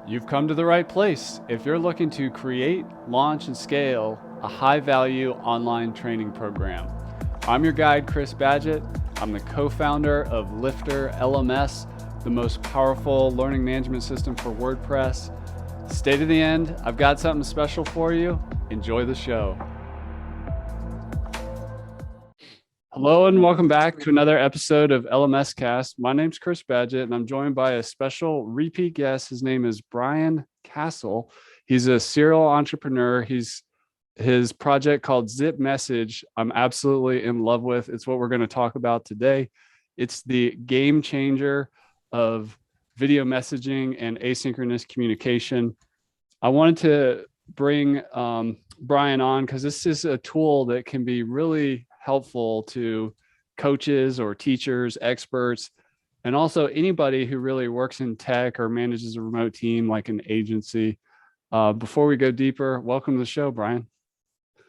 You've come to the right place if you're looking to create, launch, and scale a high-value online training program. I'm your guide, Chris Badgett. I'm the co-founder of LifterLMS, the most powerful learning management system for WordPress. Stay to the end. I've got something special for you. Enjoy the show. Hello and welcome back to another episode of LMS Cast. My name's Chris Badgett and I'm joined by a special repeat guest. His name is Brian Casel. He's a serial entrepreneur. His project called ZipMessage, I'm absolutely in love with. It's what we're going to talk about today. It's the game changer of video messaging and asynchronous communication. I wanted to bring Brian on because this is a tool that can be really helpful to coaches or teachers, experts, and also anybody who really works in tech or manages a remote team like an agency. Before we go deeper, welcome to the show, Brian.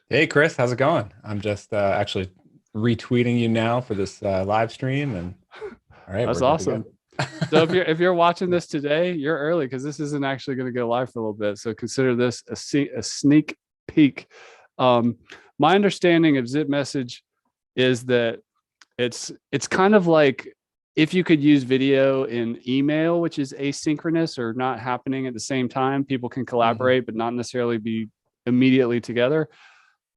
Hey, Chris, how's it going? I'm just actually retweeting you now for this live stream. And all right, that's awesome. So if you're watching this today, you're early because this isn't actually going to go live for a little bit. So consider this a sneak peek. My understanding of ZipMessage is that it's kind of like if you could use video in email, which is asynchronous or not happening at the same time, people can collaborate, but not necessarily be immediately together.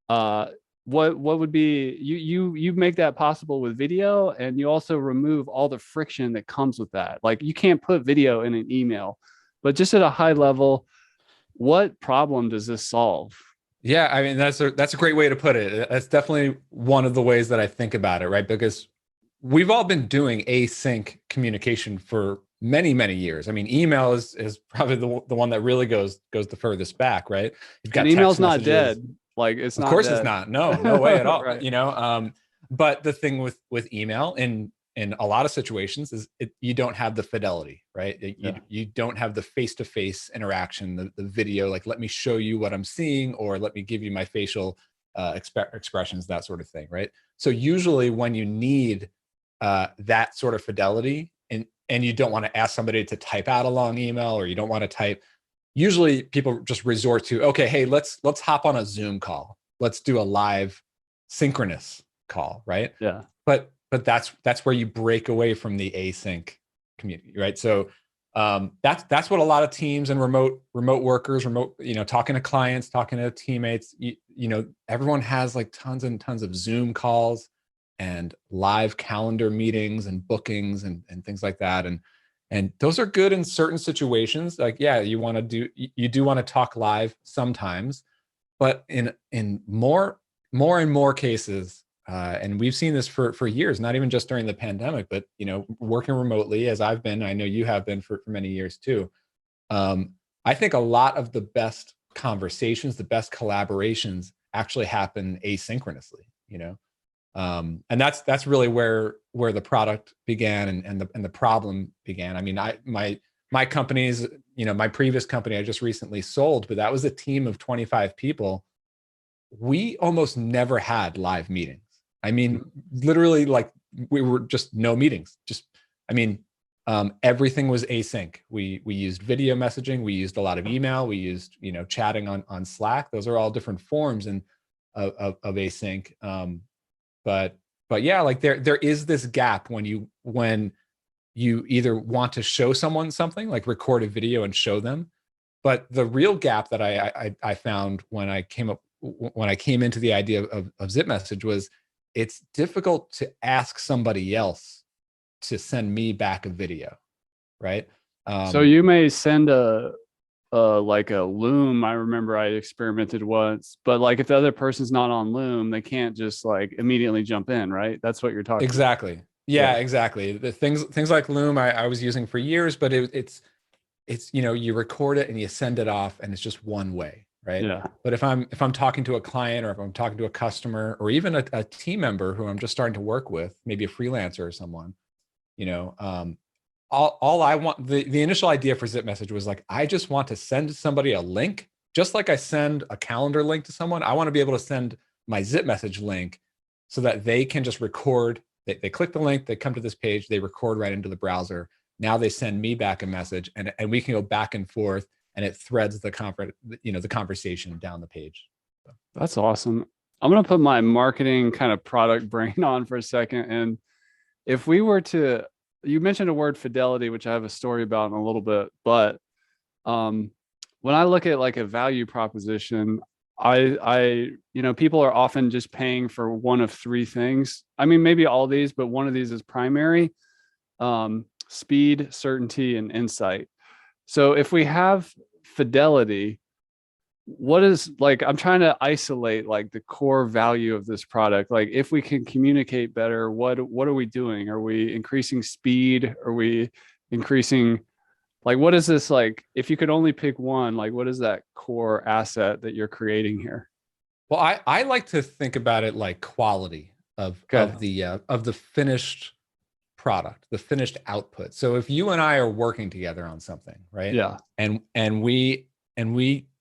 What would be you make that possible with video, and you also remove all the friction that comes with that. Like you can't put video in an email, but just at a high level, what problem does this solve? Yeah, I mean, that's a great way to put it. That's definitely one of the ways that I think about it, right? Because we've all been doing async communication for many, many years. I mean, email is probably the one that really goes the furthest back, right? You've got email's not dead. Like it's not. Of course dead. It's not. No way at all. Right. You know, but the thing with email in a lot of situations is you don't have the fidelity, right? You don't have the face-to-face interaction, the video, like, let me show you what I'm seeing, or let me give you my facial expressions, that sort of thing, right? So usually when you need that sort of fidelity and you don't want to ask somebody to type out a long email, or you don't want to type, usually people just resort to, okay, hey, let's hop on a Zoom call. Let's do a live synchronous call, right? Yeah. But that's where you break away from the async community, right? So that's what a lot of teams and remote workers, talking to clients, talking to teammates, everyone has like tons and tons of Zoom calls and live calendar meetings and bookings and things like that. And those are good in certain situations. Like, yeah, you do want to talk live sometimes, but in more and more cases, and we've seen this for years, not even just during the pandemic, but working remotely as I've been, I know you have been for many years too. I think a lot of the best conversations, the best collaborations actually happen asynchronously, and that's really where the product began and the problem began. I mean, my company's, my previous company I just recently sold, but that was a team of 25 people. We almost never had live meetings. I mean, literally, like, we were just no meetings. Everything was async. We used video messaging. We used a lot of email. We used, chatting on Slack. Those are all different forms of async. But yeah, like there is this gap when you either want to show someone something, like record a video and show them. But the real gap that I found when I came into the idea of ZipMessage was, it's difficult to ask somebody else to send me back a video, right? So you may send like a Loom. I remember I experimented once, but like if the other person's not on Loom, they can't just like immediately jump in, right? That's what you're talking exactly. about. Yeah, exactly. The things like Loom I was using for years, but it's you record it and you send it off and it's just one way, right? Yeah. But if I'm talking to a client, or if I'm talking to a customer, or even a team member who I'm just starting to work with, maybe a freelancer or someone, all I want, the initial idea for ZipMessage was like, I just want to send somebody a link, just like I send a calendar link to someone. I want to be able to send my ZipMessage link so that they can just record. They click the link, they come to this page, they record right into the browser, Now they send me back a message, and we can go back and forth, and it threads the the conversation down the page. That's awesome. I'm going to put my marketing kind of product brain on for a second. And if we were to, you mentioned a word fidelity, which I have a story about in a little bit, but when I look at like a value proposition, people are often just paying for one of three things. I mean, maybe all these, but one of these is primary: speed, certainty, and insight. So if we have fidelity, what is, like, I'm trying to isolate like the core value of this product. Like, if we can communicate better, what are we doing? Are we increasing speed? Are we increasing, like, what is this, like, if you could only pick one, like, what is that core asset that you're creating here? Well, I like to think about it like quality of the finished product, the finished output. So if you and I are working together on something, right? Yeah. And we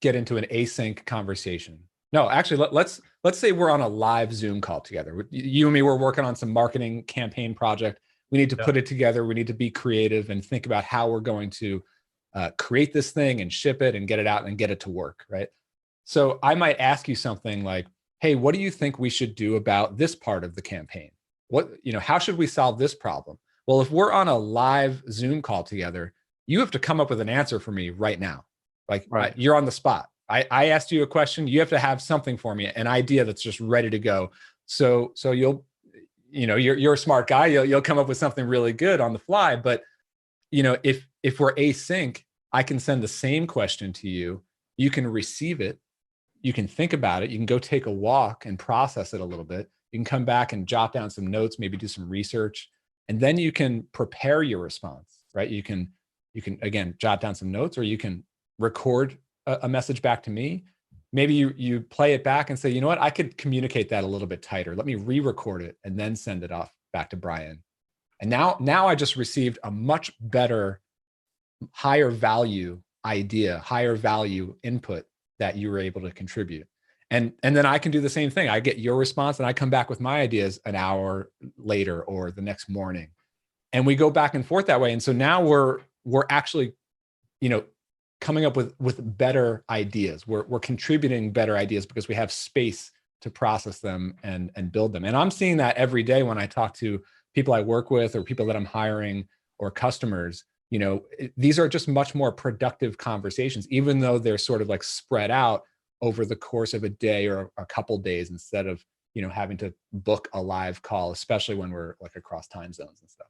get into an async conversation. No, actually, let's say we're on a live Zoom call together. You and me, we're working on some marketing campaign project. We need to put it together. We need to be creative and think about how we're going to create this thing and ship it and get it out and get it to work, right? So I might ask you something like, hey, what do you think we should do about this part of the campaign? How should we solve this problem? Well, if we're on a live Zoom call together, you have to come up with an answer for me right now. Like, right. You're on the spot. I asked you a question. You have to have something for me, an idea that's just ready to go. So you're a smart guy. You'll come up with something really good on the fly. But if we're async, I can send the same question to you. You can receive it. You can think about it. You can go take a walk and process it a little bit. You can come back and jot down some notes, maybe do some research, and then you can prepare your response, right? You can again jot down some notes, or you can record a message back to me. Maybe you play it back and say, you know what, I could communicate that a little bit tighter. Let me re-record it and then send it off back to Brian. And now I just received a much better, higher value idea, higher value input that you were able to contribute. And then I can do the same thing. I get your response and I come back with my ideas an hour later or the next morning. And we go back and forth that way. And so now we're actually, coming up with better ideas. We're contributing better ideas because we have space to process them and build them. And I'm seeing that every day when I talk to people I work with or people that I'm hiring or customers. These are just much more productive conversations, even though they're sort of like spread out over the course of a day or a couple days instead of, having to book a live call, especially when we're like across time zones and stuff.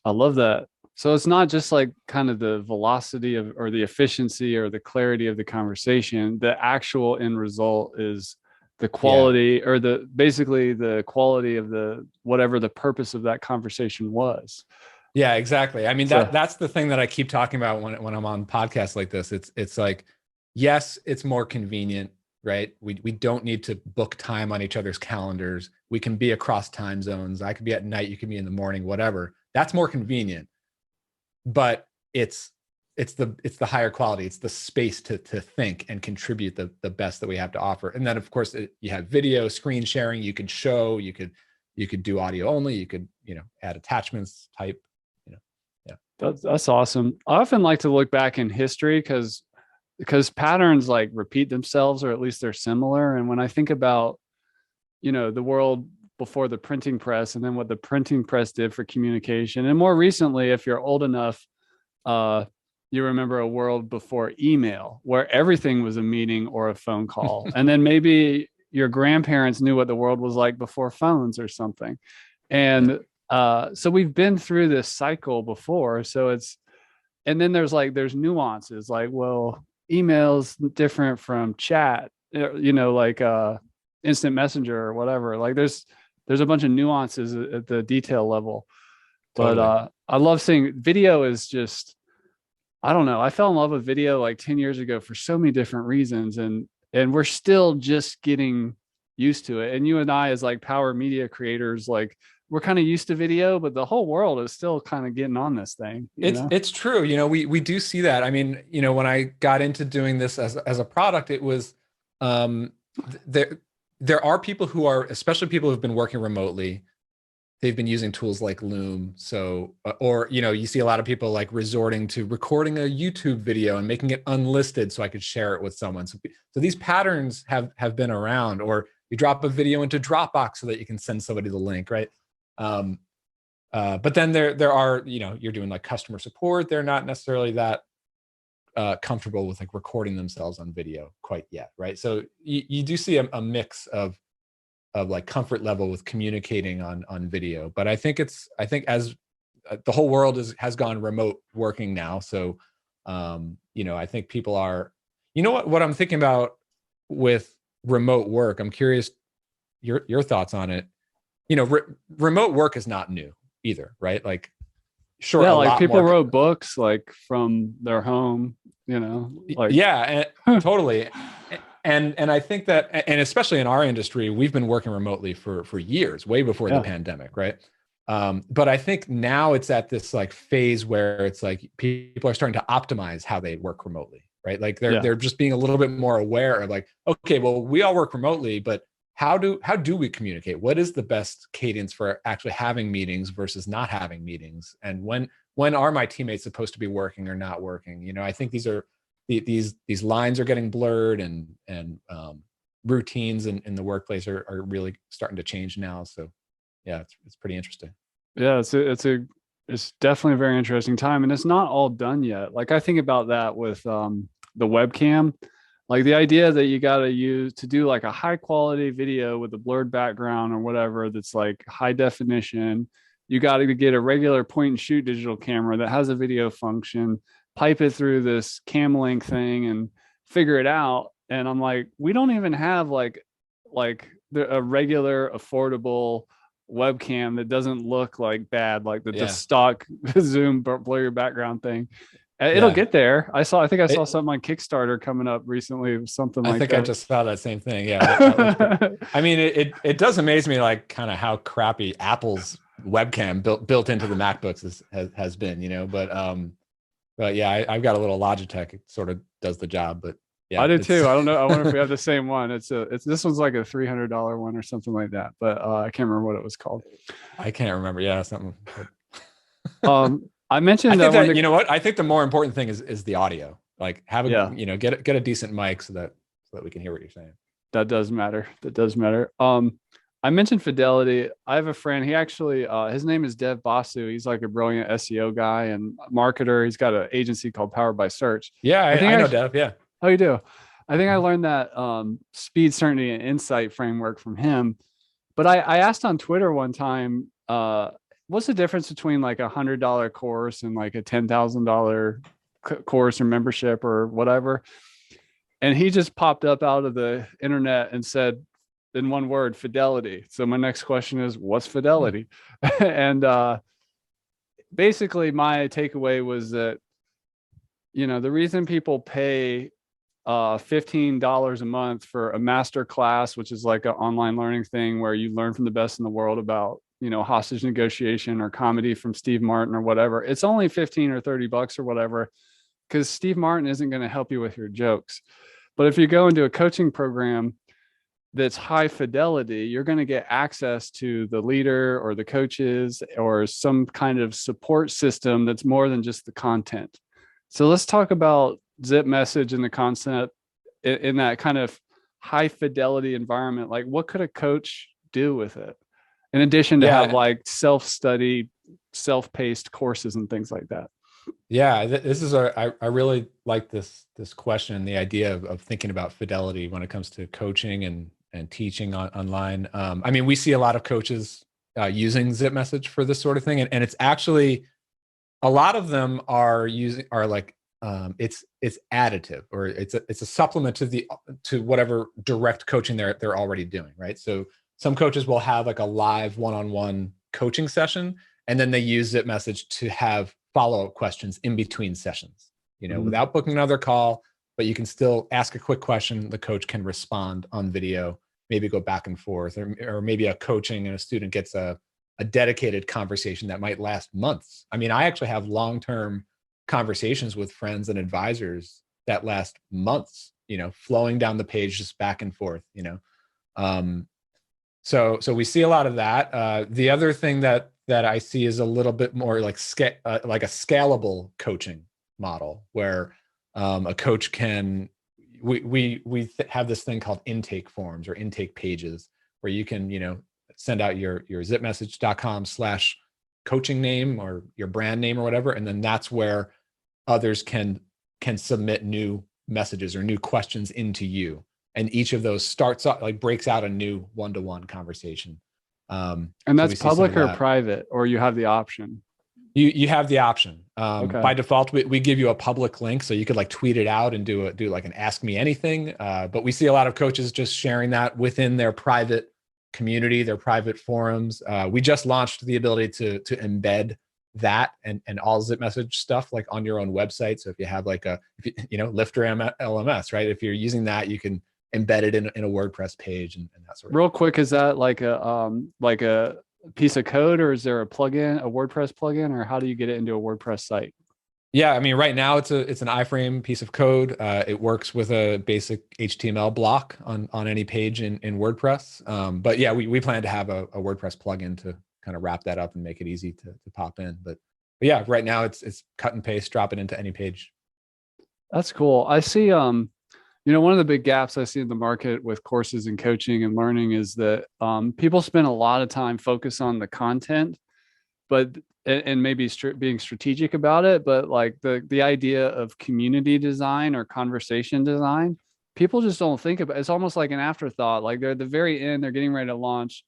I love that. So it's not just like kind of the velocity of, or the efficiency or the clarity of the conversation. The actual end result is the quality, or basically the quality of the, whatever the purpose of that conversation was. Yeah, exactly. I mean, that's the thing that I keep talking about when I'm on podcasts like this. It's like, yes, it's more convenient, right? We don't need to book time on each other's calendars. We can be across time zones. I could be at night, you could be in the morning, whatever. That's more convenient. But it's the higher quality. It's the space to think and contribute the best that we have to offer. And then of course you have video, screen sharing. You could show. You could do audio only. You could add attachments, type. Yeah. That's awesome. I often like to look back in history because patterns like repeat themselves, or at least they're similar. And when I think about the world before the printing press, and then what the printing press did for communication. And more recently, if you're old enough, you remember a world before email, where everything was a meeting or a phone call. And then maybe your grandparents knew what the world was like before phones or something. And so we've been through this cycle before. So and then there's nuances, like, well, email's different from chat, like instant messenger or whatever. Like there's a bunch of nuances at the detail level. Totally. But I love seeing video. Is just, I don't know. I fell in love with video like 10 years ago for so many different reasons. And we're still just getting used to it. And you and I, as like power media creators, like we're kind of used to video, but the whole world is still kind of getting on this thing. It's true. We do see that. I mean, when I got into doing this as a product, it was, there are people who are, especially people who've been working remotely, they've been using tools like Loom. So, or, you see a lot of people like resorting to recording a YouTube video and making it unlisted so I could share it with someone. So these patterns have been around, or you drop a video into Dropbox so that you can send somebody the link, right? But then there are, you're doing like customer support. They're not necessarily that comfortable with like recording themselves on video quite yet, right? So you do see a mix of like comfort level with communicating on video. But I think as the whole world has gone remote working now. So, I think people are, what I'm thinking about with remote work, I'm curious your thoughts on it. Remote work is not new either, right? Like, sure. Yeah. Like people wrote books like from their home, like. Yeah, totally. And I think that, and especially in our industry, we've been working remotely for years, way before the pandemic, right? But I think now it's at this like phase where it's like people are starting to optimize how they work remotely, right? Like they're just being a little bit more aware of like, okay, well, we all work remotely, but how do we communicate? What is the best cadence for actually having meetings versus not having meetings? And when are my teammates supposed to be working or not working? I think these lines are getting blurred, and routines in the workplace are really starting to change now. So yeah, it's pretty interesting. Yeah, it's definitely a very interesting time, and it's not all done yet. Like I think about that with the webcam, like the idea that you got to use to do like a high quality video with a blurred background or whatever that's like high definition. You got to get a regular point and shoot digital camera that has a video function, pipe it through this cam link thing and figure it out. And I'm like, we don't even have like a regular affordable webcam that doesn't look like bad, like the stock Zoom blur your background thing. It'll get there. I think I saw something on Kickstarter coming up recently, something like that. I think I just saw that same thing. Yeah. I mean, it does amaze me, like kind of how crappy Apple's webcam built into the MacBooks has been, but yeah, I've got a little Logitech. It sort of does the job, but yeah, I do too. I don't know. I wonder if we have the same one. It's this one's like a $300 one or something like that, but I can't remember what it was called. I can't remember. Yeah, something. I mentioned I think you know what? I think the more important thing is the audio. Like have a get a decent mic so that we can hear what you're saying. That does matter. I mentioned fidelity. I have a friend. He actually his name is Dev Basu. He's like a brilliant SEO guy and marketer. He's got an agency called Powered by Search. Yeah, I know Dev. Yeah. Oh, you do? I think I learned that speed, certainty, and insight framework from him. But I asked on Twitter one time, what's the difference between like $100 course and like a $10,000 course or membership or whatever? And he just popped up out of the internet and said, in one word, fidelity. So my next question is, what's fidelity? And basically my takeaway was that, the reason people pay $15 a month for a master class, which is like an online learning thing where you learn from the best in the world about, hostage negotiation or comedy from Steve Martin or whatever. It's only 15 or $30 or whatever, because Steve Martin isn't going to help you with your jokes. But if you go into a coaching program that's high fidelity, you're going to get access to the leader or the coaches or some kind of support system that's more than just the content. So let's talk about ZipMessage and the concept in that kind of high fidelity environment. Like what could a coach do with it in addition to have like self-study, self-paced courses and things like that? Yeah, this is I really like this question, the idea of thinking about fidelity when it comes to coaching and teaching online. I mean, we see a lot of coaches using ZipMessage for this sort of thing, and it's actually a lot of them are like it's additive, or it's a supplement to whatever direct coaching they're already doing, right? So some coaches will have like a live one-on-one coaching session, and then they use ZipMessage to have follow-up questions in between sessions, without booking another call, but you can still ask a quick question. The coach can respond on video, maybe go back and forth, or maybe a coaching and a student gets a dedicated conversation that might last months. I mean, I actually have long-term conversations with friends and advisors that last months, flowing down the page, just back and forth, So we see a lot of that. The other thing that I see is a little bit more like like a scalable coaching model, where a coach can, have this thing called intake forms or intake pages, where you can, send out your zipmessage.com/coaching name or your brand name or whatever, and then that's where others can submit new messages or new questions into you, and each of those starts up, like breaks out a new one-to-one conversation. And So that's we see some of public or that. private, or you have the option? You have the option. Okay. By default, we give you a public link, so you could like tweet it out and do like an ask me anything. But we see a lot of coaches just sharing that within their private community, their private forums. We just launched the ability to embed that and all ZipMessage stuff like on your own website. So if you have like LifterLMS, right? If you're using that, you can embed it in a WordPress page and that sort of Real quick, is that like a piece of code, or is there a plugin, a WordPress plugin, or how do you get it into a WordPress site? Yeah, I mean, right now it's an iframe piece of code. It works with a basic HTML block on any page in WordPress. But yeah, we plan to have a WordPress plugin to kind of wrap that up and make it easy to pop in. But yeah, right now it's cut and paste, drop it into any page. That's cool. I see, one of the big gaps I see in the market with courses and coaching and learning is that people spend a lot of time focused on the content, but and maybe being strategic about it, but like the idea of community design or conversation design, people just don't think about. It's almost like an afterthought. Like they're at the very end, they're getting ready to launch,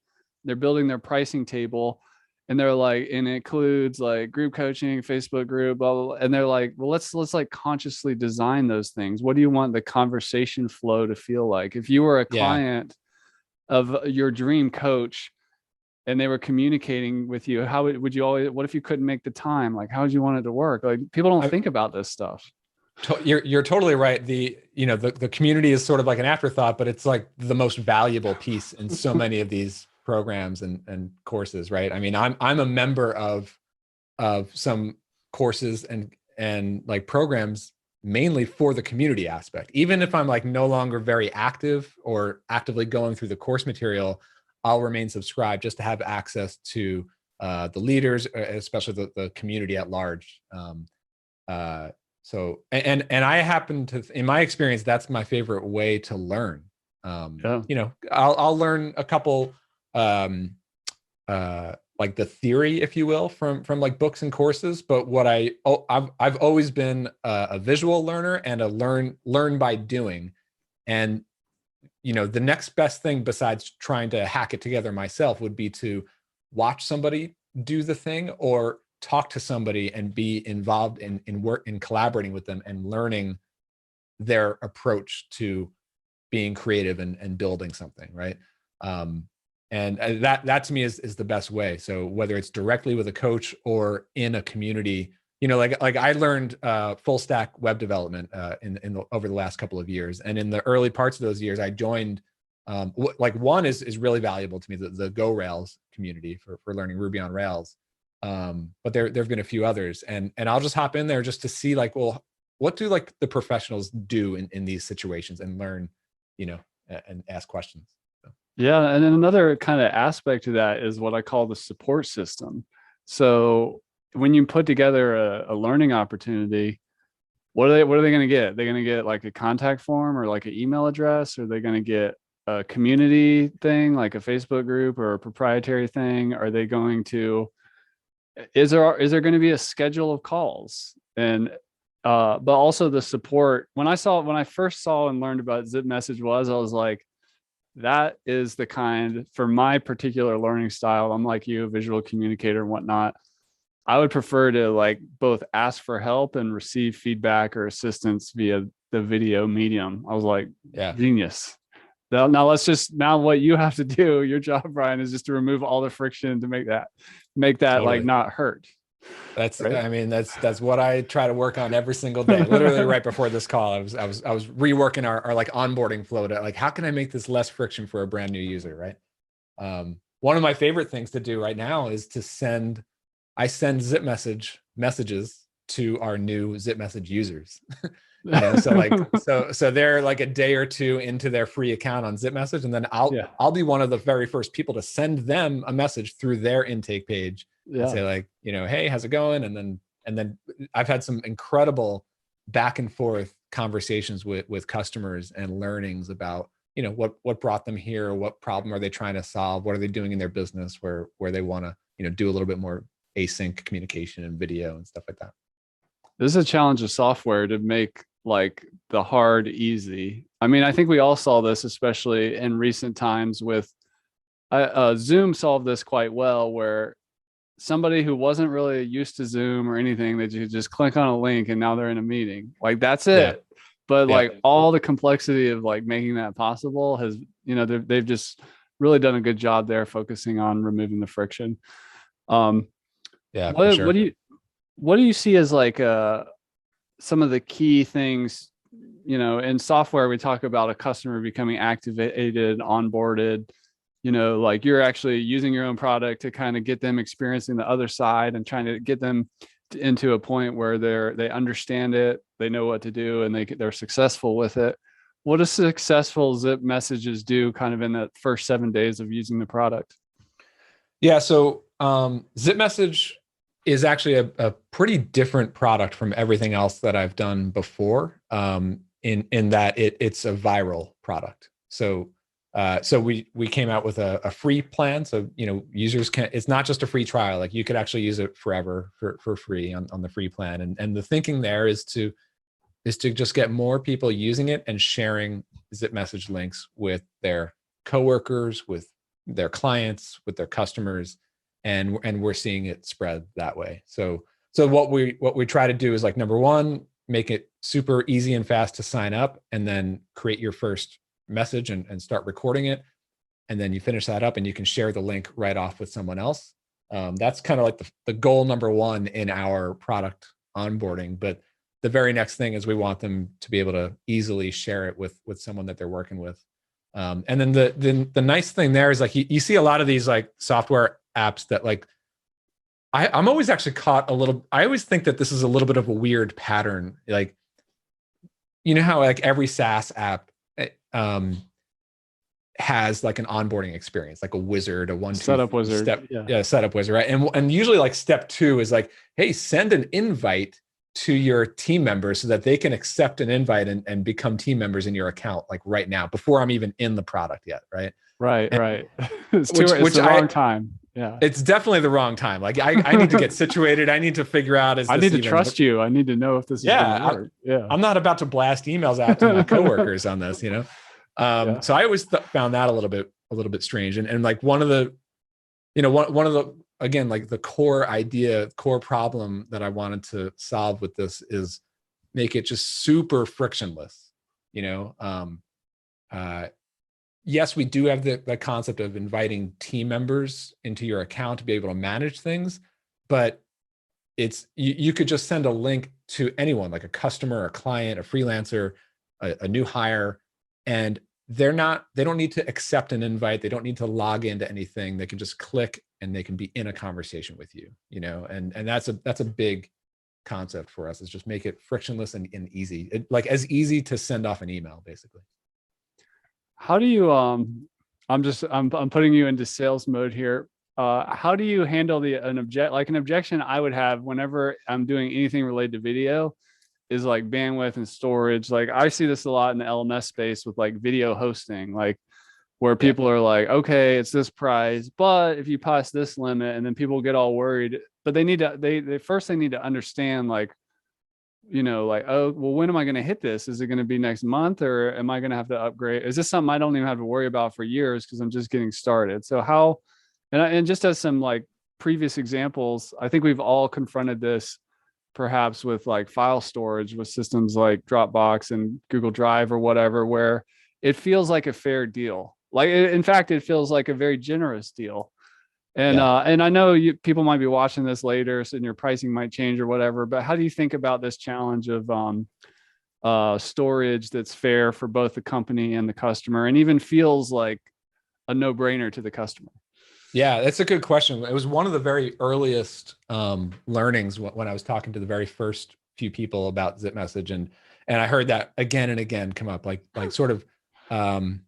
they're building their pricing table, and they're like, and it includes like group coaching, Facebook group, blah, blah, blah. And they're like, well, let's like consciously design those things. What do you want the conversation flow to feel like? If you were a client of your dream coach and they were communicating with you, how would you always, what if you couldn't make the time? Like, how would you want it to work? Like, people don't think about this stuff. You're totally right. The community is sort of like an afterthought, but it's like the most valuable piece in so many of these programs and courses, right? I mean, I'm a member of some courses and like programs mainly for the community aspect. Even if I'm like no longer very active or actively going through the course material, I'll remain subscribed just to have access to the leaders, especially the community at large. So I happen to, in my experience, that's my favorite way to learn. I'll learn a couple like the theory, if you will, from like books and courses. But what I've always been a visual learner and a learn by doing. And the next best thing besides trying to hack it together myself would be to watch somebody do the thing or talk to somebody and be involved in work, in collaborating with them and learning their approach to being creative and building something, right? And that to me is the best way. So whether it's directly with a coach or in a community, like I learned full stack web development over the last couple of years, and in the early parts of those years, I joined like one is really valuable to me, the Go Rails community for learning Ruby on Rails. But there've been a few others, and I'll just hop in there just to see like, well, what do like the professionals do in these situations, and learn, and ask questions. So. Yeah. And then another kind of aspect to that is what I call the support system. So when you put together a learning opportunity, what are they going to get? They're going to get like a contact form or like an email address, or they're going to get a community thing like a Facebook group or a proprietary thing? Are they going to, is there going to be a schedule of calls? And but also the support. When I first saw and learned about ZipMessage I was like, that is the kind, for my particular learning style, I'm like you, a visual communicator and whatnot, I would prefer to like both ask for help and receive feedback or assistance via the video medium. I was like, yeah, genius. Now what you have to do, your job, Brian, is just to remove all the friction to make that totally. Like not hurt. That's right? I mean, that's what I try to work on every single day. Literally right before this call, I was reworking our like onboarding flow to like, how can I make this less friction for a brand new user, right? One of my favorite things to do right now is to send ZipMessage messages to our new ZipMessage users. So like, so they're like a day or two into their free account on ZipMessage, and then I'll be one of the very first people to send them a message through their intake page and say like, hey, how's it going? And then I've had some incredible back and forth conversations with customers and learnings about, what brought them here, what problem are they trying to solve, what are they doing in their business where they want to, do a little bit more async communication and video and stuff like that. This is a challenge of software to make like the hard easy. I mean, I think we all saw this, especially in recent times with Zoom solved this quite well, where somebody who wasn't really used to Zoom or anything, they just click on a link and now they're in a meeting. Like that's it. Yeah. But like all the complexity of like making that possible has, they've just really done a good job there, focusing on removing the friction. What do you see as like some of the key things, in software? We talk about a customer becoming activated, onboarded, like you're actually using your own product to kind of get them experiencing the other side and trying to get them into a point where they understand it, they know what to do, and they're successful with it. What does successful ZipMessages do kind of in that first 7 days of using the product? Yeah. So ZipMessage is actually a pretty different product from everything else that I've done before, in that it's a viral product. So we came out with a free plan. So, users it's not just a free trial. Like you could actually use it forever for free on the free plan. And the thinking there is to just get more people using it and sharing ZipMessage links with their coworkers, with their clients, with their customers. And we're seeing it spread that way. So what we try to do is like, number one, make it super easy and fast to sign up, and then create your first message and start recording it. And then you finish that up and you can share the link right off with someone else. That's kind of like the goal number one in our product onboarding. But the very next thing is we want them to be able to easily share it with someone that they're working with. And then the nice thing there is like, you see a lot of these like software apps that like, I'm always actually caught I always think that this is a little bit of a weird pattern. Like, how like every SaaS app has like an onboarding experience, like a wizard, a setup wizard, setup wizard, right? And usually like step 2 is like, hey, send an invite to your team members so that they can accept an invite and become team members in your account, like right now, before I'm even in the product yet, right? Right. It's the wrong time. Yeah, it's definitely the wrong time. Like I need to get situated. I need to fire out. I need to trust you. I need to know if this is going to work. Yeah, I'm not about to blast emails out to my coworkers on this. So I always found that a little bit strange. And like one of the, one of the, again, like the core problem that I wanted to solve with this is make it just super frictionless. Yes, we do have the concept of inviting team members into your account to be able to manage things, but it's you could just send a link to anyone, like a customer, a client, a freelancer, a new hire, and they don't need to accept an invite. They don't need to log into anything. They can just click and they can be in a conversation with you, and that's a big concept for us, is just make it frictionless and easy, like as easy to send off an email, basically. How do you, I'm putting you into sales mode here. How do you handle an objection I would have whenever I'm doing anything related to video is like bandwidth and storage. Like I see this a lot in the LMS space with like video hosting, like where people are like, okay, it's this price, but if you pass this limit, and then people get all worried, but they need to, they first they need to understand like, like, oh, well, when am I going to hit this? Is it going to be next month, or am I going to have to upgrade? Is this something I don't even have to worry about for years because I'm just getting started? So how, and just as some like previous examples, I think we've all confronted this perhaps with like file storage with systems like Dropbox and Google Drive or whatever, where it feels like a fair deal. Like, in fact, it feels like a very generous deal. And I know people might be watching this later, so your pricing might change or whatever, but how do you think about this challenge of storage that's fair for both the company and the customer, and even feels like a no-brainer to the customer? Yeah, that's a good question. It was one of the very earliest learnings when I was talking to the very first few people about ZipMessage, and And I heard that again and again come up, like sort of, like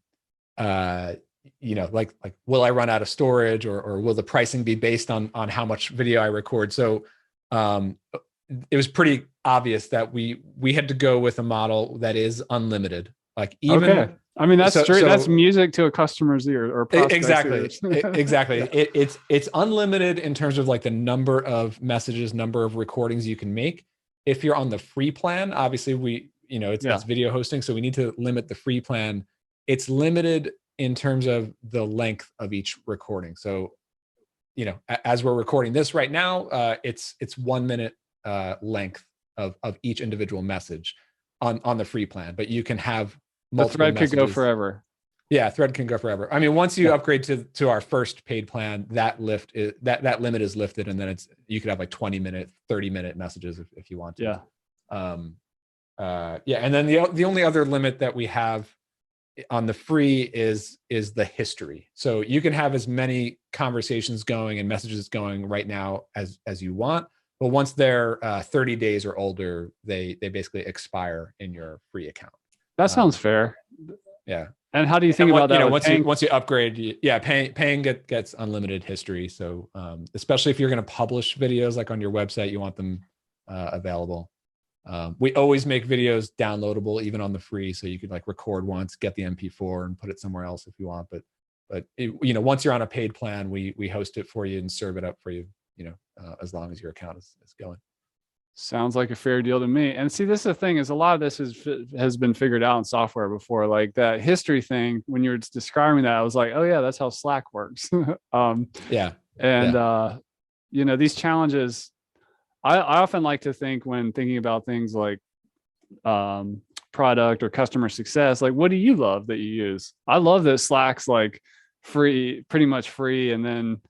will I run out of storage, or will the pricing be based on how much video I record? So it was pretty obvious that we had to go with a model that is unlimited. Like even Okay. I mean, that's straight, so that's music to a customer's ear or prospect's exactly ears. exactly. Yeah. It's unlimited in terms of like the number of messages, number of recordings you can make. If you're on the free plan, obviously it's video hosting, so we need to limit the free plan. It's limited in terms of the length of each recording. So as we're recording this right now, it's 1 minute length of each individual message on the free plan, but you can have The multiple thread messages. could go forever. Yeah, thread can go forever. I mean, once you upgrade to our first paid plan, that limit is lifted, and then you could have like 20-minute, 30-minute messages if you want to. Yeah. And then the only other limit that we have on the free is the history. So you can have as many conversations going and messages going right now as you want, but once they're 30 days or older, they basically expire in your free account. That sounds fair. Yeah. And how do you think about that? Once you upgrade, paying gets unlimited history. So especially if you're going to publish videos like on your website, you want them available. We always make videos downloadable even on the free, so you could like record once, get the MP4 and put it somewhere else if you want. But once you're on a paid plan, we host it for you and serve it up for you, as long as your account is going. Sounds like a fair deal to me. And see, this is the thing, is a lot of this has been figured out in software before. Like that history thing, when you were describing that, I was like, oh yeah, that's how Slack works. These challenges, I often like to think, when thinking about things like product or customer success, like what do you love that you use? I love that Slack's like free, pretty much free, and then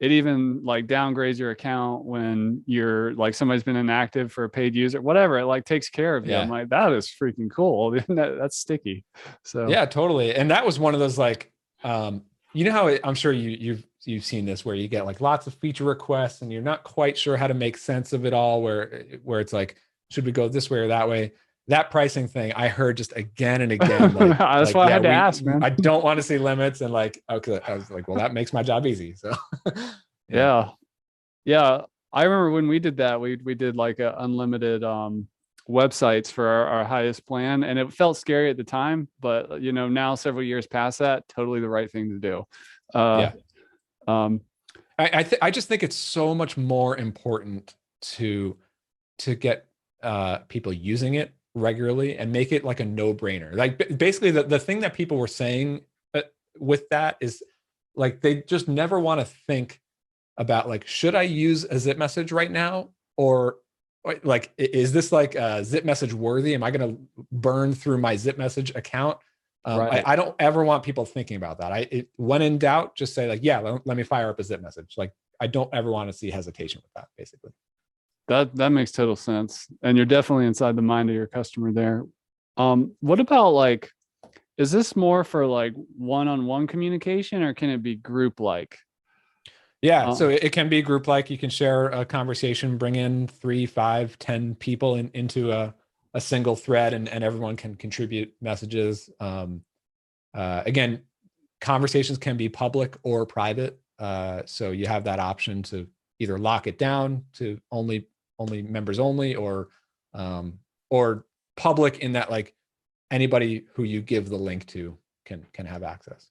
it even like downgrades your account when you're like somebody's been inactive for a paid user, whatever. It like takes care of you. I'm like, that is freaking cool. That's sticky. So yeah, totally. And that was one of those like, how I'm sure you've seen this, where you get like lots of feature requests and you're not quite sure how to make sense of it all, where it's like, should we go this way or that way? That pricing thing I heard just again and again. Like, that's why I had to ask, man. I don't want to see limits. And like, okay, I was like, well, that makes my job easy. So yeah. I remember when we did that, we did like a unlimited websites for our highest plan, and it felt scary at the time, but now several years past that, totally the right thing to do. I just think it's so much more important to get people using it regularly and make it like a no-brainer. Like basically the thing that people were saying with that is like, they just never want to think about like, should I use a ZipMessage right now? Or like, is this like a ZipMessage worthy? Am I going to burn through my ZipMessage account? Right. I don't ever want people thinking about that. When in doubt, just say like, yeah, let me fire up a ZipMessage. Like, I don't ever want to see hesitation with that, basically. That makes total sense. And you're definitely inside the mind of your customer there. What about like, is this more for like one-on-one communication, or can it be group like? Yeah, so it can be group like. You can share a conversation, bring in 3, 5, 10 people into a single thread, and everyone can contribute messages. Again, conversations can be public or private. So you have that option to either lock it down to only members only, or public in that like anybody who you give the link to can have access.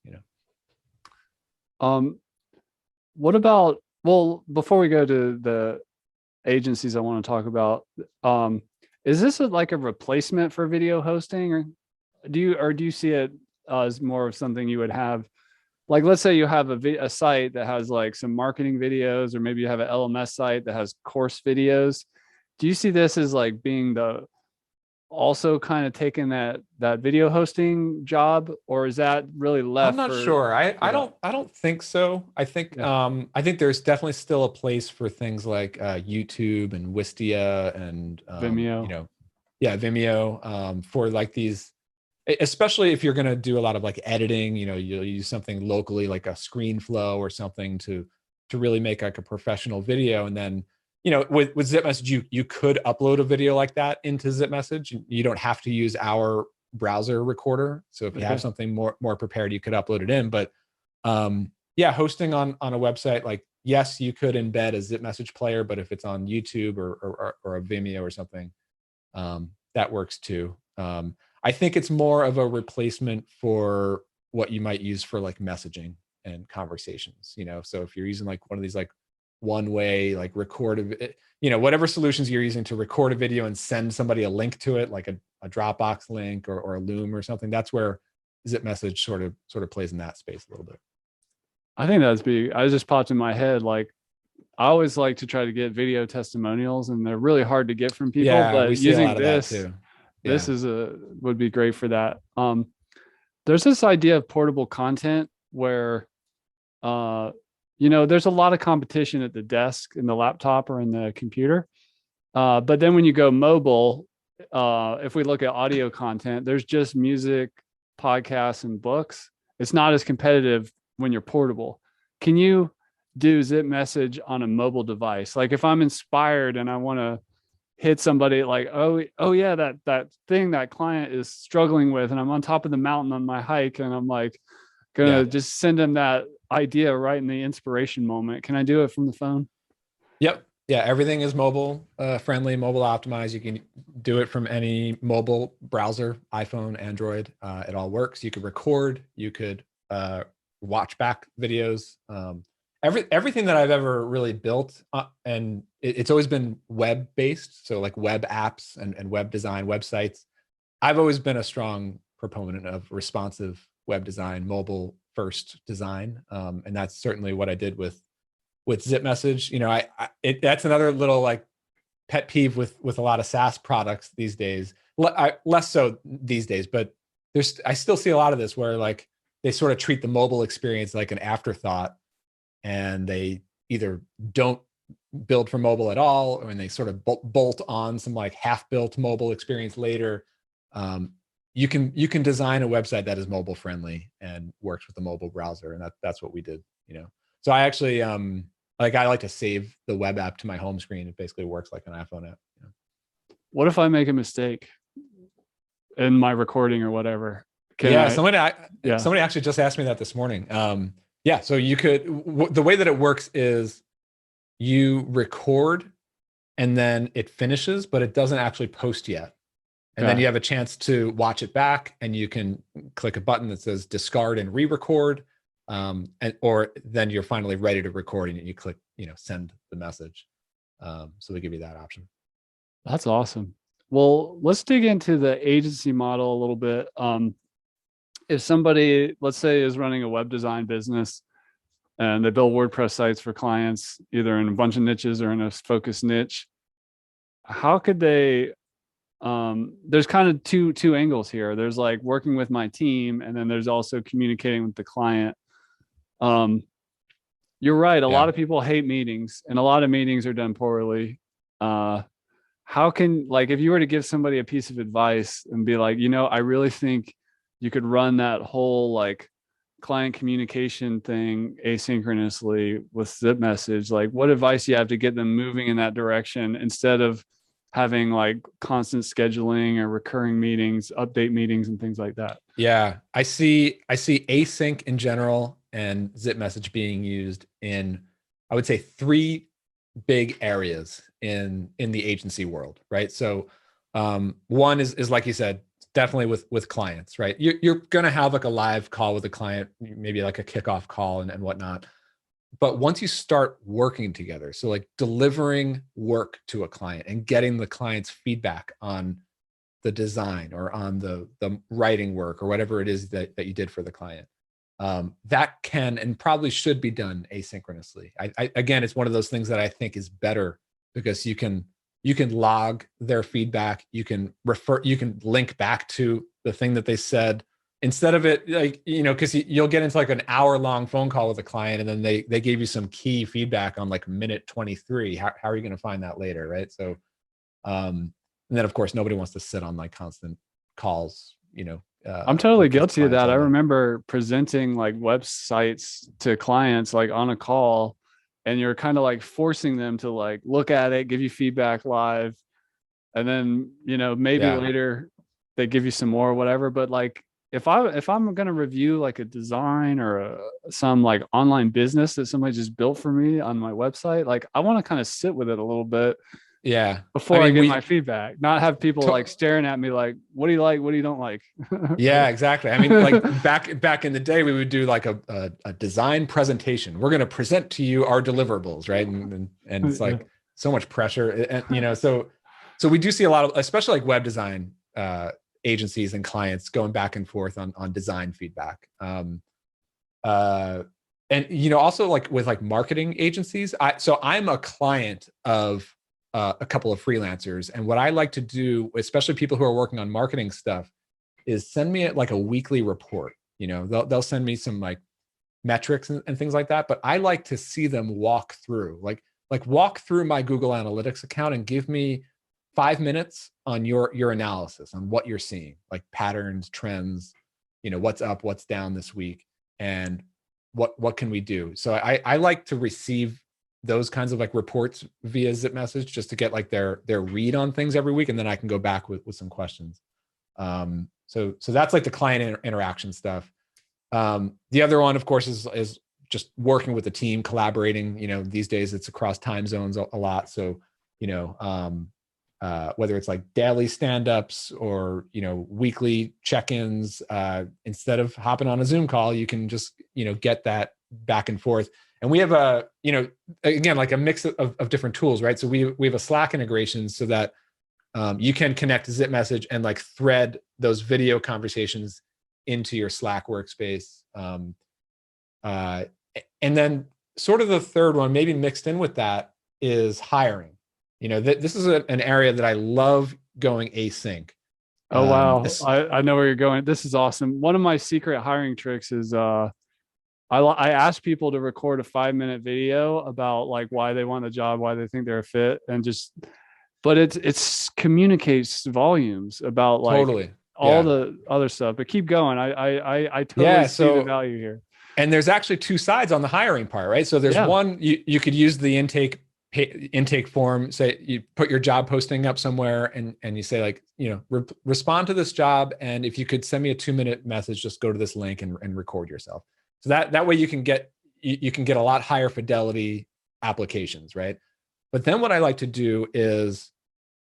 What about, well, before we go to the agencies I want to talk about, is this like a replacement for video hosting, or do you see it as more of something you would have? Like, let's say you have a site that has like some marketing videos, or maybe you have an LMS site that has course videos. Do you see this as like being also kind of taking that video hosting job, or is that really left? I'm not sure. I don't think so. I think I think there's definitely still a place for things like YouTube and Wistia and Vimeo. Vimeo for like these, especially if you're going to do a lot of like editing. You'll use something locally like a ScreenFlow or something to really make like a professional video, and then with ZipMessage, you could upload a video like that into ZipMessage. You don't have to use our browser recorder. So if you have something more prepared, you could upload it in. But hosting on a website, like, yes, you could embed a ZipMessage player, but if it's on YouTube or a Vimeo or something, that works too. I think it's more of a replacement for what you might use for like messaging and conversations, so if you're using like one of these like one way, like whatever solutions you're using to record a video and send somebody a link to it, like a Dropbox link or a Loom or something, that's where ZipMessage sort of plays in that space a little bit. I think that's big. I just popped in my head, like, I always like to try to get video testimonials, and they're really hard to get from people. Yeah, but we see using a lot of that too. This would be great for that. There's this idea of portable content where, there's a lot of competition at the desk, in the laptop or in the computer. But then when you go mobile, if we look at audio content, there's just music, podcasts, and books. It's not as competitive when you're portable. Can you do ZipMessage on a mobile device? Like if I'm inspired and I want to hit somebody like, oh yeah, that thing that client is struggling with, and I'm on top of the mountain on my hike, and I'm like gonna just send them that idea right in the inspiration moment. Can I do it from the phone? Yep. Yeah, everything is mobile friendly, mobile optimized. You can do it from any mobile browser, iPhone, Android. It all works. You could record, you could watch back videos. Everything that I've ever really built, and it's always been web based. So like web apps and web design, websites. I've always been a strong proponent of responsive web design, mobile first design. And that's certainly what I did with ZipMessage. That's another little like pet peeve with a lot of SaaS products these days. Less so these days, but I still see a lot of this where like they sort of treat the mobile experience like an afterthought, and they either don't build for mobile at all, or when they sort of bolt on some like half-built mobile experience later. You can design a website that is mobile friendly and works with the mobile browser, and that's what we did. So I actually I like to save the web app to my home screen. It basically works like an iPhone app. What if I make a mistake in my recording or whatever? Somebody actually just asked me that this morning. So you could, the way that it works is you record and then it finishes, but it doesn't actually post yet. And then you have a chance to watch it back, and you can click a button that says discard and re-record. Or then you're finally ready to record, and you click, send the message. So we give you that option. That's awesome. Well, let's dig into the agency model a little bit. If somebody, let's say, is running a web design business and they build WordPress sites for clients, either in a bunch of niches or in a focused niche, how could they, there's kind of two angles here. There's like working with my team, and then there's also communicating with the client. You're right. A lot of people hate meetings, and a lot of meetings are done poorly. How can, like, if you were to give somebody a piece of advice and be like, I really think you could run that whole like client communication thing asynchronously with ZipMessage, like what advice do you have to get them moving in that direction instead of having like constant scheduling or recurring meetings, update meetings, and things like that? Yeah, I see async in general and ZipMessage being used in, I would say, three big areas in the agency world, right? So one is like you said, definitely with clients, right? You're going to have like a live call with a client, maybe like a kickoff call and whatnot. But once you start working together, so like delivering work to a client and getting the client's feedback on the design or on the writing work or whatever it is that you did for the client, that can and probably should be done asynchronously. Again, it's one of those things that I think is better because you can log their feedback. You can link back to the thing that they said instead of it, like, because you'll get into like an hour-long phone call with a client, and then they gave you some key feedback on like minute 23. How are you going to find that later, right? So, and then of course nobody wants to sit on like constant calls. I'm totally guilty of that. I remember presenting like websites to clients like on a call, and you're kind of like forcing them to like look at it, give you feedback live, and then, you know, maybe Yeah. later they give you some more or whatever. But like if I'm going to review like a design or some like online business that somebody just built for me on my website, like I want to kind of sit with it a little bit Yeah. I before I mean, give my feedback, not have people to- like staring at me like, what do you like? What do you don't like? yeah, exactly. I mean, like back in the day, we would do like a design presentation. We're going to present to you our deliverables, right? And it's like so much pressure, and you know, so we do see a lot of, especially like web design agencies and clients going back and forth on design feedback. And you know, also like with like marketing agencies, so I'm a client of a couple of freelancers, and what I like to do, especially people who are working on marketing stuff, is send me like a weekly report. You know, they'll send me some like metrics and things like that, but I like to see them walk through, like walk through my Google Analytics account and give me 5 minutes on your analysis on what you're seeing, like patterns, trends, you know, what's up, what's down this week, and what can we do. So I like to receive those kinds of like reports via ZipMessage, just to get like their read on things every week, and then I can go back with some questions. So that's like the client interaction stuff. The other one, of course, is just working with the team, collaborating. You know, these days it's across time zones a lot. So, you know, whether it's like daily stand-ups or, you know, weekly check-ins, instead of hopping on a Zoom call, you can just, you know, get that back and forth. And we have a, you know, again, like a mix of different tools, right? So we have a Slack integration so that you can connect to ZipMessage and like thread those video conversations into your Slack workspace. And then sort of the third one, maybe mixed in with that, is hiring. You know, this is an area that I love going async. Oh, wow. I know where you're going. This is awesome. One of my secret hiring tricks is I ask people to record a 5-minute video about like why they want the job, why they think they're a fit, and just, but it's communicates volumes about like Totally. all the other stuff. But keep going. I totally see the value here. And there's actually two sides on the hiring part, right? So there's one, you could use the intake form. Say you put your job posting up somewhere and you say like, you know, respond to this job, and if you could send me a 2-minute message, just go to this link and record yourself. So that way you can get a lot higher fidelity applications, right? But then what I like to do is,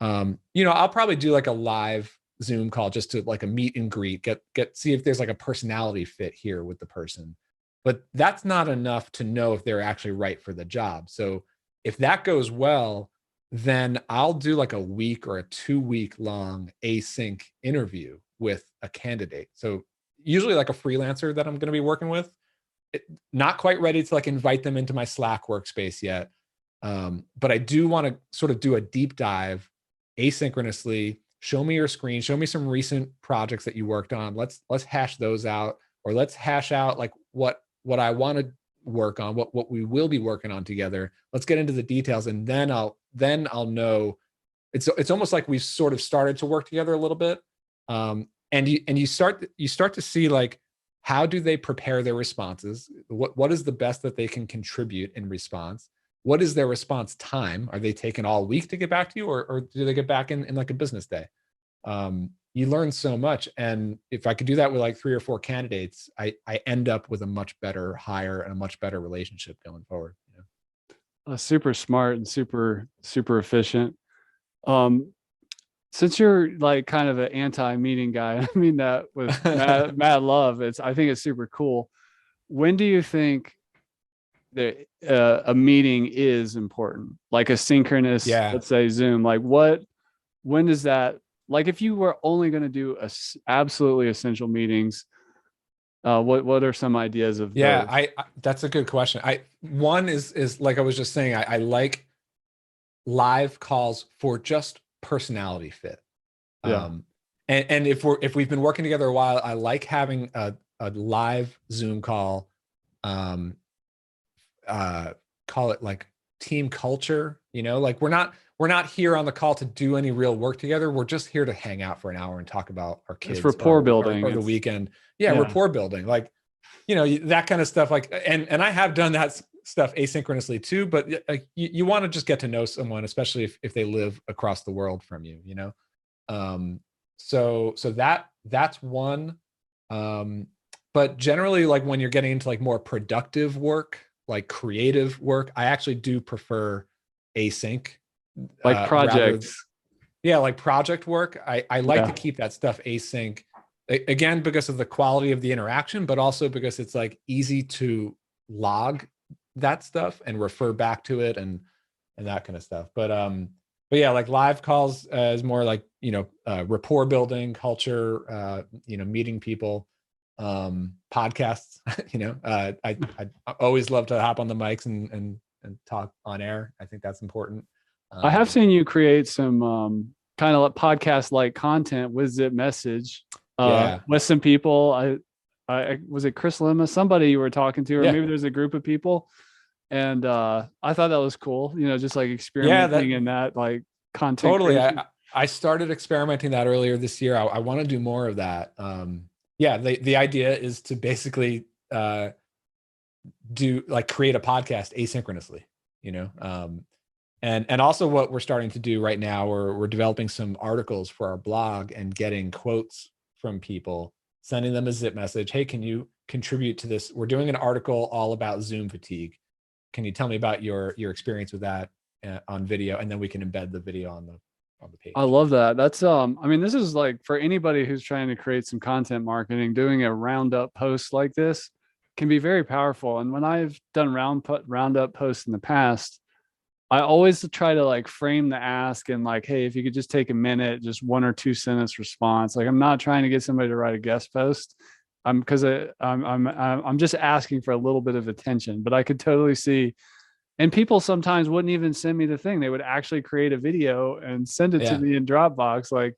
you know, I'll probably do like a live Zoom call just to like a meet and greet, see if there's like a personality fit here with the person. But that's not enough to know if they're actually right for the job. So if that goes well, then I'll do like a week or a 2-week long async interview with a candidate. So usually like a freelancer that I'm going to be working with, not quite ready to like invite them into my Slack workspace yet. But I do want to sort of do a deep dive asynchronously. Show me your screen, show me some recent projects that you worked on. Let's hash those out, or let's hash out like what I want to work on, what we will be working on together. Let's get into the details, and then I'll know. It's almost like we've sort of started to work together a little bit. And you start to see like, how do they prepare their responses? What is the best that they can contribute in response? What is their response time? Are they taking all week to get back to you, or do they get back in like a business day? You learn so much. And if I could do that with like 3 or 4 candidates, I end up with a much better hire and a much better relationship going forward. You know? Super smart and super efficient. Since you're like kind of an anti-meeting guy, I mean that with mad love. I think it's super cool. When do you think that a meeting is important, like a synchronous, let's say Zoom? Like when does that, like if you were only going to do absolutely essential meetings, what are some ideas of those? I that's a good question. One is like I was just saying, I like live calls for just personality fit. And if we've been working together a while, I like having a live Zoom call, call it like team culture, you know, like we're not here on the call to do any real work together. We're just here to hang out for an hour and talk about our kids. It's rapport building or the weekend. Yeah, rapport building, like, you know, that kind of stuff. Like, and I have done that stuff asynchronously too, but you want to just get to know someone, especially if they live across the world from you, you know? So that's one. But generally, like when you're getting into like more productive work, like creative work, I actually do prefer async. Like projects. Like project work. I like to keep that stuff async, again, because of the quality of the interaction, but also because it's like easy to log that stuff and refer back to it and that kind of stuff. But yeah, like live calls is more like, rapport building, culture, meeting people. Podcasts, I always love to hop on the mics and talk on air. I think that's important. I have seen you create some kind of like podcast like content with ZipMessage with some people. I was it Chris Lima, somebody you were talking to, or maybe there's a group of people. And I thought that was cool, just like experimenting in that like content. Totally. I started experimenting that earlier this year. I want to do more of that. The idea is to basically create a podcast asynchronously, and also what we're starting to do right now, we're developing some articles for our blog and getting quotes from people, sending them a zip message. Hey, can you contribute to this? We're doing an article all about Zoom fatigue. Can you tell me about your experience with that on video? And then we can embed the video on the page. I love that. That's this is like for anybody who's trying to create some content marketing, doing a roundup post like this can be very powerful. And when I've done roundup posts in the past, I always try to like frame the ask and like, hey, if you could just take a minute, just 1 or 2 sentence response. Like I'm not trying to get somebody to write a guest post. I'm just asking for a little bit of attention, but I could totally see. And people sometimes wouldn't even send me the thing. They would actually create a video and send it to me in Dropbox. Like,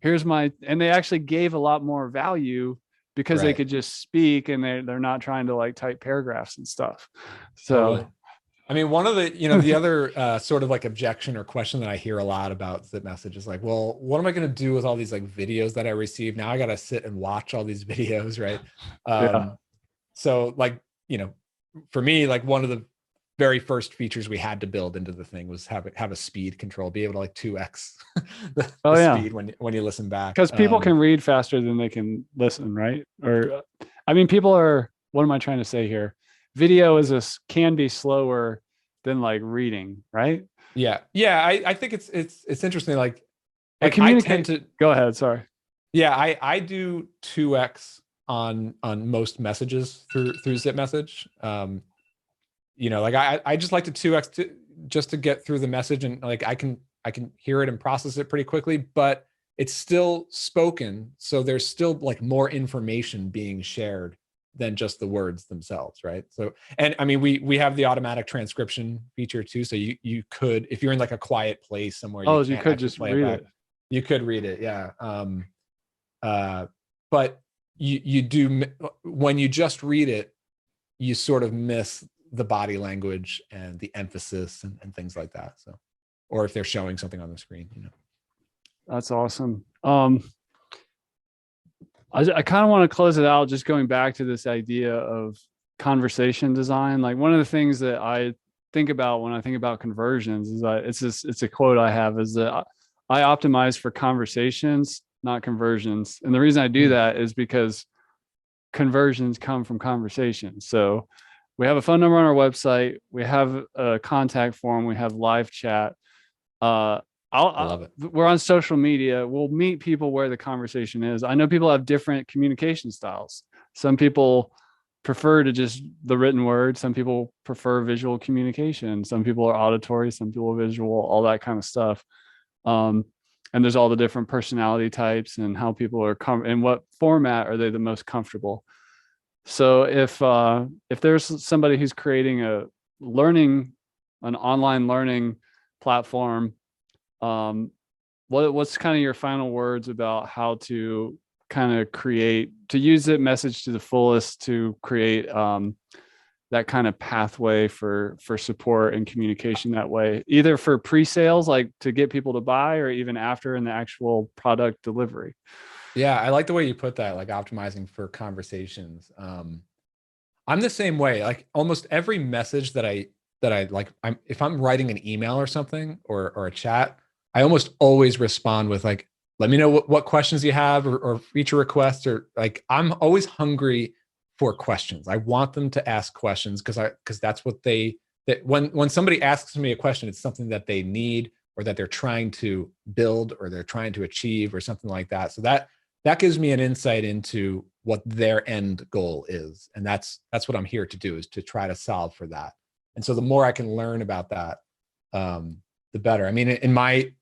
and they actually gave a lot more value because they could just speak and they're not trying to like type paragraphs and stuff. So, totally. I mean, one of the, the other sort of like objection or question that I hear a lot about ZipMessage is like, well, what am I going to do with all these like videos that I receive? Now I got to sit and watch all these videos. Right. So like, for me, like one of the very first features we had to build into the thing was have a speed control, be able to like 2x the speed when you listen back. Because people can read faster than they can listen, right? Or, people are, what am I trying to say here? Video can be slower than like reading, right? Yeah. I think it's interesting. Like I tend to go ahead. Sorry. Yeah, I do 2x on most messages through ZipMessage. Like I just like to 2x just to get through the message, and like I can hear it and process it pretty quickly, but it's still spoken, so there's still like more information being shared than just the words themselves, right? So, and we have the automatic transcription feature too, so you could, if you're in like a quiet place somewhere, you could just read it. You could read it, yeah. But you do, when you just read it, you sort of miss the body language and the emphasis and things like that. So, or if they're showing something on the screen, That's awesome. I kind of want to close it out just going back to this idea of conversation design. Like one of the things that I think about when I think about conversions is that it's a quote I have, is that I optimize for conversations, not conversions. And the reason I do that is because conversions come from conversations. So we have a phone number on our website. We have a contact form. We have live chat. I love it. We're on social media. We'll meet people where the conversation is. I know people have different communication styles. Some people prefer to just the written word. Some people prefer visual communication. Some people are auditory. Some people are visual, all that kind of stuff. And there's all the different personality types and how people are in what format are they the most comfortable. So if there's somebody who's creating an online learning platform, what's kind of your final words about how to kind of use ZipMessage to the fullest to create that kind of pathway for support and communication that way, either for pre-sales, like to get people to buy, or even after in the actual product delivery? Yeah, I like the way you put that, like optimizing for conversations. I'm the same way. Like almost every message that I like, if I'm writing an email or something or a chat, I almost always respond with like, let me know what questions you have or feature requests, or like, I'm always hungry for questions. I want them to ask questions because that's what that when somebody asks me a question, it's something that they need or that they're trying to build or they're trying to achieve or something like that. So that gives me an insight into what their end goal is. And that's what I'm here to do, is to try to solve for that. And so the more I can learn about that, the better. I mean, in my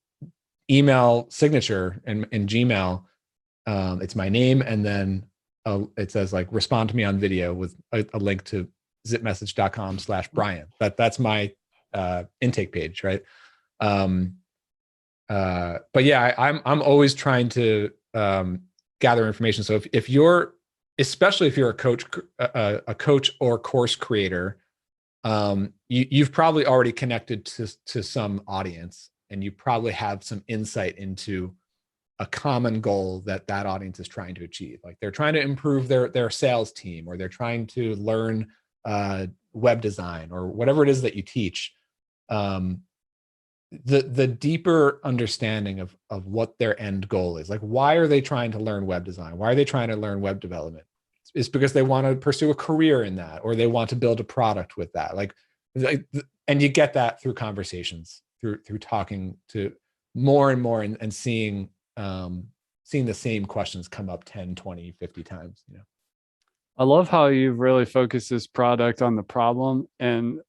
email signature in Gmail, it's my name, and then it says like, respond to me on video with a link to zipmessage.com/Brian. That's my intake page, right? But yeah, I'm always trying to gather information. So if you're, especially if you're a coach or course creator, you've probably already connected to some audience, and you probably have some insight into a common goal that audience is trying to achieve. Like they're trying to improve their sales team, or they're trying to learn web design, or whatever it is that you teach. The deeper understanding of what their end goal is, like why are they trying to learn web design? Why are they trying to learn web development? It's because they want to pursue a career in that, or they want to build a product with that. And you get that through conversations, through talking to more and more, and seeing the same questions come up 10, 20, 50 times. I love how you've really focused this product on the problem. And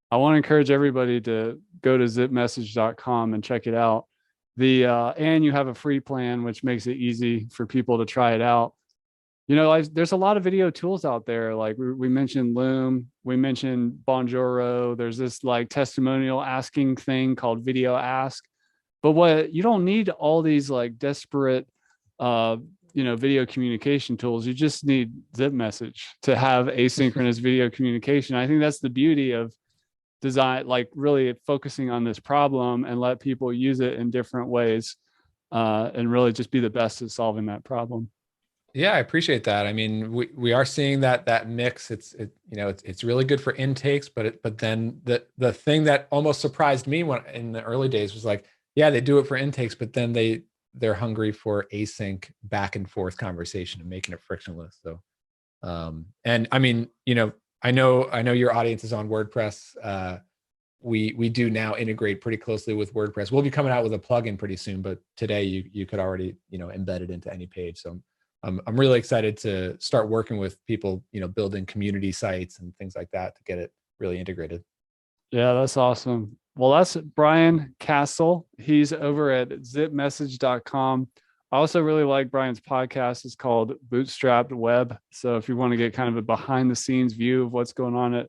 I want to encourage everybody to go to zipmessage.com and check it out. And you have a free plan, which makes it easy for people to try it out. There's a lot of video tools out there. Like we mentioned Loom, we mentioned Bonjoro. There's this like testimonial asking thing called Video Ask. But you don't need all these like desperate, video communication tools. You just need ZipMessage to have asynchronous video communication. I think that's the beauty of design, like really focusing on this problem and let people use it in different ways, and really just be the best at solving that problem. Yeah, I appreciate that. I mean, we are seeing that mix. It's really good for intakes, but then the thing that almost surprised me in the early days was like, yeah, they do it for intakes, but then they're hungry for async back and forth conversation and making it frictionless. So, and I mean, I know your audience is on WordPress. We do now integrate pretty closely with WordPress. We'll be coming out with a plugin pretty soon, but today you could already embed it into any page. So I'm really excited to start working with people, building community sites and things like that to get it really integrated. Yeah, that's awesome. Well, that's Brian Casel. He's over at zipmessage.com. I also really like Brian's podcast. It's called Bootstrapped Web. So if you want to get kind of a behind the scenes view of what's going on at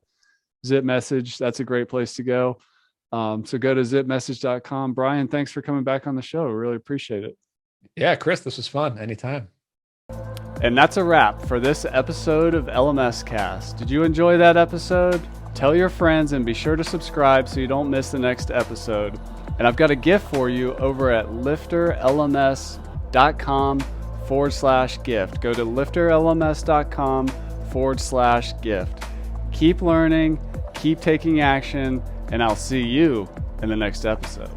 ZipMessage, that's a great place to go. So go to zipmessage.com. Brian, thanks for coming back on the show. Really appreciate it. Yeah, Chris, this was fun. Anytime. And that's a wrap for this episode of LMS Cast. Did you enjoy that episode? Tell your friends and be sure to subscribe so you don't miss the next episode. And I've got a gift for you over at LifterLMS.com/gift. Go to LifterLMS.com/gift. Keep learning, keep taking action, and I'll see you in the next episode.